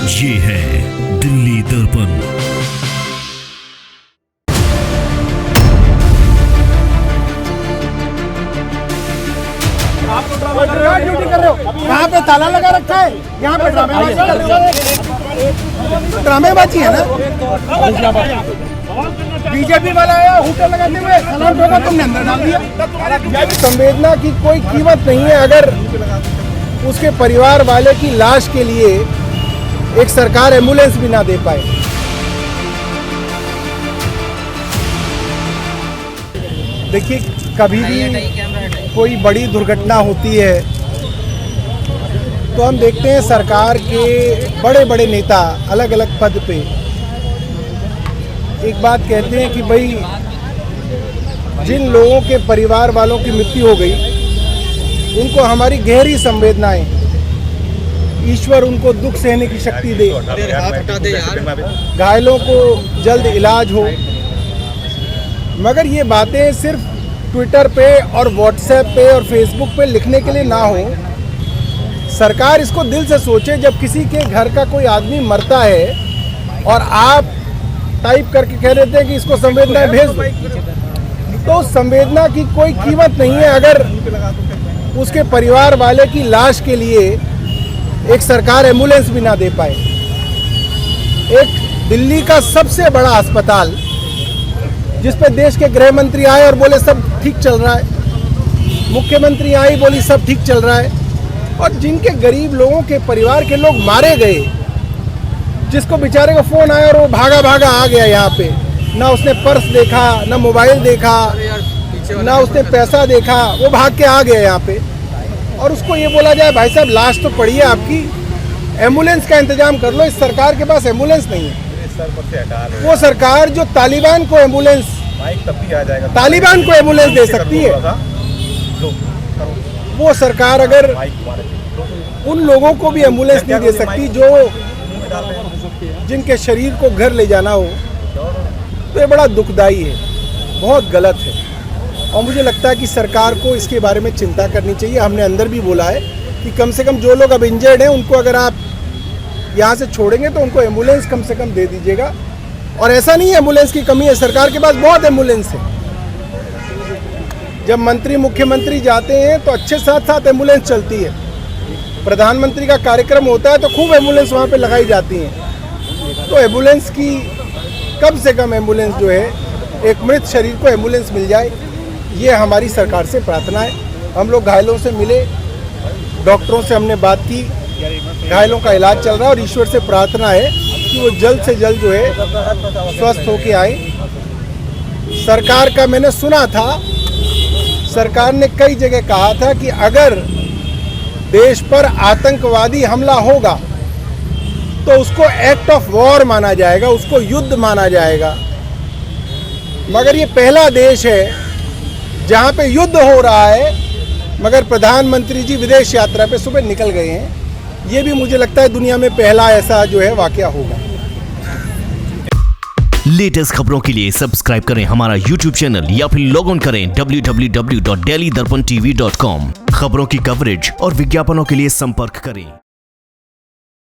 ये है दिल्ली दर्पण। आप ड्यूटी कर रहे हो, यहाँ पे ताला लगा रखा है, यहाँ पे ड्रामेबाजी कर रहे हो। ड्रामेबाजी है ना। बीजेपी वाला आया हुटर लगाते हुए सलाम ठोका, तुमने अंदर डाल दिया। संवेदना की कोई कीमत नहीं है अगर उसके परिवार वाले की लाश के लिए एक सरकार एम्बुलेंस भी ना दे पाए। देखिए, कभी भी कोई बड़ी दुर्घटना होती है तो हम देखते हैं सरकार के बड़े बड़े नेता अलग अलग पद पे एक बात कहते हैं कि भाई जिन लोगों के परिवार वालों की मृत्यु हो गई उनको हमारी गहरी संवेदनाएं, ईश्वर उनको दुख सहने की शक्ति दे, घायलों को जल्द इलाज हो। मगर ये बातें सिर्फ ट्विटर पे और व्हाट्सएप पे और फेसबुक पे लिखने के लिए ना हो। सरकार इसको दिल से सोचे। जब किसी के घर का कोई आदमी मरता है और आप टाइप करके कह देते हैं कि इसको संवेदना भेज दो, तो संवेदना की कोई कीमत नहीं है अगर उसके परिवार वाले की लाश के लिए एक सरकार एम्बुलेंस भी ना दे पाए। एक दिल्ली का सबसे बड़ा अस्पताल जिस पे देश के गृह मंत्री आए और बोले सब ठीक चल रहा है, मुख्यमंत्री आई बोली सब ठीक चल रहा है, और जिनके गरीब लोगों के परिवार के लोग मारे गए, जिसको बेचारे का फोन आया और वो भागा भागा आ गया यहाँ पे, ना उसने पर्स देखा, ना मोबाइल देखा, ना उसने पैसा देखा, वो भाग के आ गया यहाँ पे, और उसको ये बोला जाए भाई साहब लाश तो पड़ी है आपकी, एम्बुलेंस का इंतजाम कर लो। इस सरकार के पास एम्बुलेंस नहीं है। वो सरकार जो तालिबान को एम्बुलेंस दे सकती है, वो सरकार अगर उन लोगों को भी एम्बुलेंस नहीं दे सकती जो जिनके शरीर को घर ले जाना हो, तो ये बड़ा दुखदाई है, बहुत गलत है। और मुझे लगता है कि सरकार को इसके बारे में चिंता करनी चाहिए। हमने अंदर भी बोला है कि कम से कम जो लोग अब इंजर्ड हैं उनको अगर आप यहाँ से छोड़ेंगे तो उनको एम्बुलेंस कम से कम दे दीजिएगा। और ऐसा नहीं है एम्बुलेंस की कमी है, सरकार के पास बहुत एम्बुलेंस है। जब मंत्री मुख्यमंत्री जाते हैं तो अच्छे साथ साथ एम्बुलेंस चलती है। प्रधानमंत्री का कार्यक्रम होता है तो खूब एम्बुलेंस वहाँ पे लगाई जाती हैं। तो एम्बुलेंस की कम से कम एम्बुलेंस जो है, एक मृत शरीर को एम्बुलेंस मिल जाए, ये हमारी सरकार से प्रार्थना है। हम लोग घायलों से मिले, डॉक्टरों से हमने बात की, घायलों का इलाज चल रहा है और ईश्वर से प्रार्थना है कि वो जल्द से जल्द जो है स्वस्थ होके आए। सरकार का मैंने सुना था, सरकार ने कई जगह कहा था कि अगर देश पर आतंकवादी हमला होगा तो उसको एक्ट ऑफ वॉर माना जाएगा, उसको युद्ध माना जाएगा। मगर ये पहला देश है जहाँ पे युद्ध हो रहा है, मगर प्रधानमंत्री जी विदेश यात्रा पे सुबह निकल गए हैं। ये भी मुझे लगता है दुनिया में पहला ऐसा जो है वाकया होगा। लेटेस्ट खबरों के लिए सब्सक्राइब करें हमारा YouTube चैनल या फिर लॉग ऑन करें www.delhidarpantv.com। खबरों की कवरेज और विज्ञापनों के लिए संपर्क करें।